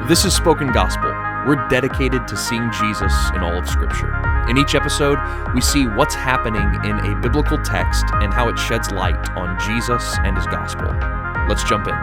This is Spoken Gospel. We're dedicated to seeing Jesus in all of Scripture. In each episode, we see what's happening in a biblical text and how it sheds light on Jesus and his gospel. Let's jump in.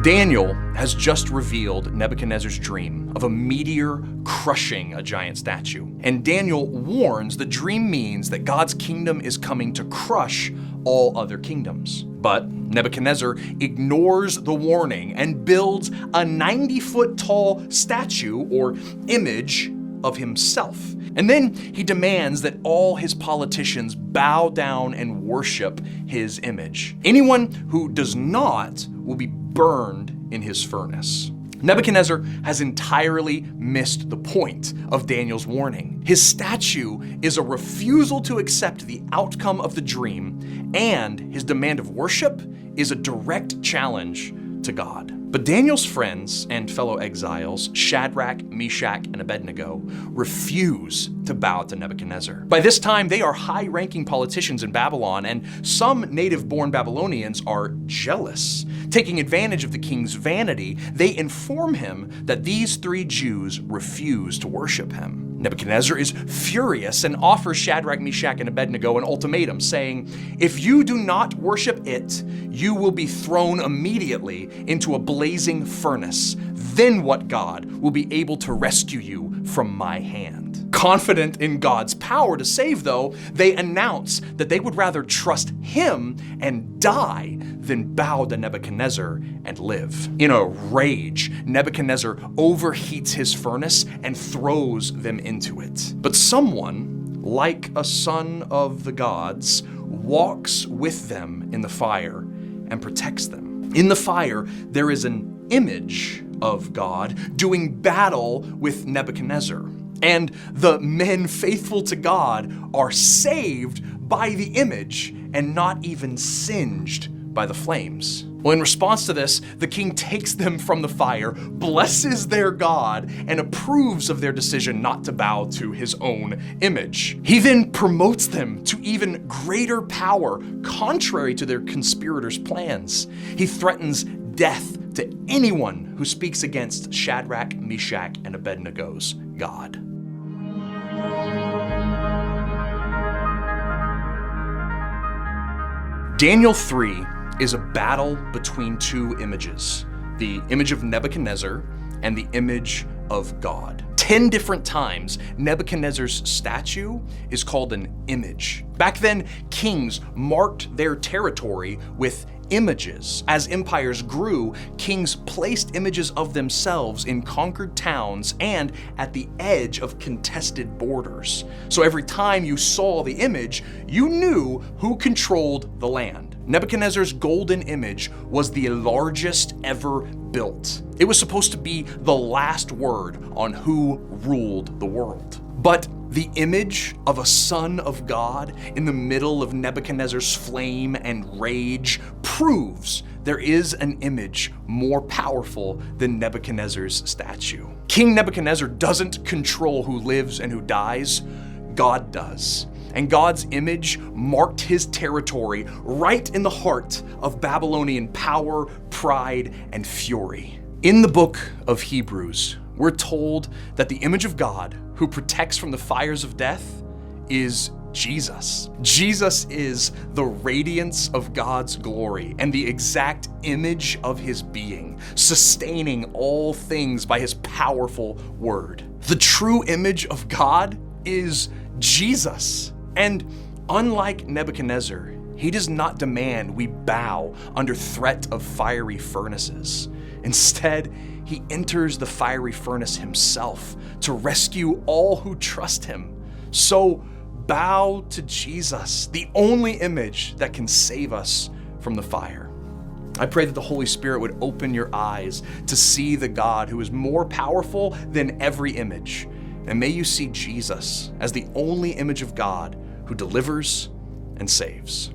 Daniel has just revealed Nebuchadnezzar's dream of a meteor crushing a giant statue. And Daniel warns the dream means that God's kingdom is coming to crush all other kingdoms. But Nebuchadnezzar ignores the warning and builds a 90-foot tall statue or image of himself. And then he demands that all his politicians bow down and worship his image. Anyone who does not will be burned in his furnace. Nebuchadnezzar has entirely missed the point of Daniel's warning. His statue is a refusal to accept the outcome of the dream, and his demand of worship is a direct challenge to God. But Daniel's friends and fellow exiles, Shadrach, Meshach, and Abednego, refuse to bow to Nebuchadnezzar. By this time, they are high-ranking politicians in Babylon, and some native-born Babylonians are jealous. Taking advantage of the king's vanity, they inform him that these three Jews refuse to worship him. Nebuchadnezzar is furious and offers Shadrach, Meshach, and Abednego an ultimatum, saying, "If you do not worship it, you will be thrown immediately into a blazing furnace. Then what God will be able to rescue you from my hand?" Confident in God's power to save, though, they announce that they would rather trust him and die than bow to Nebuchadnezzar and live. In a rage, Nebuchadnezzar overheats his furnace and throws them into it. But someone, like a son of the gods, walks with them in the fire and protects them. In the fire, there is an image of God doing battle with Nebuchadnezzar. And the men faithful to God are saved by the image and not even singed by the flames. Well, in response to this, the king takes them from the fire, blesses their God, and approves of their decision not to bow to his own image. He then promotes them to even greater power, contrary to their conspirators' plans. He threatens death to anyone who speaks against Shadrach, Meshach, and Abednego's God. Daniel 3 is a battle between two images, the image of Nebuchadnezzar and the image of God. 10 different times, Nebuchadnezzar's statue is called an image. Back then, kings marked their territory with images. As empires grew, kings placed images of themselves in conquered towns and at the edge of contested borders. So every time you saw the image, you knew who controlled the land. Nebuchadnezzar's golden image was the largest ever built. It was supposed to be the last word on who ruled the world. But the image of a son of God in the middle of Nebuchadnezzar's flame and rage proves there is an image more powerful than Nebuchadnezzar's statue. King Nebuchadnezzar doesn't control who lives and who dies. God does. And God's image marked his territory right in the heart of Babylonian power, pride, and fury. In the book of Hebrews, we're told that the image of God who protects from the fires of death is Jesus. Jesus is the radiance of God's glory and the exact image of his being, sustaining all things by his powerful word. The true image of God is Jesus. And unlike Nebuchadnezzar, he does not demand we bow under threat of fiery furnaces. Instead, he enters the fiery furnace himself to rescue all who trust him. So bow to Jesus, the only image that can save us from the fire. I pray that the Holy Spirit would open your eyes to see the God who is more powerful than every image. And may you see Jesus as the only image of God who delivers and saves.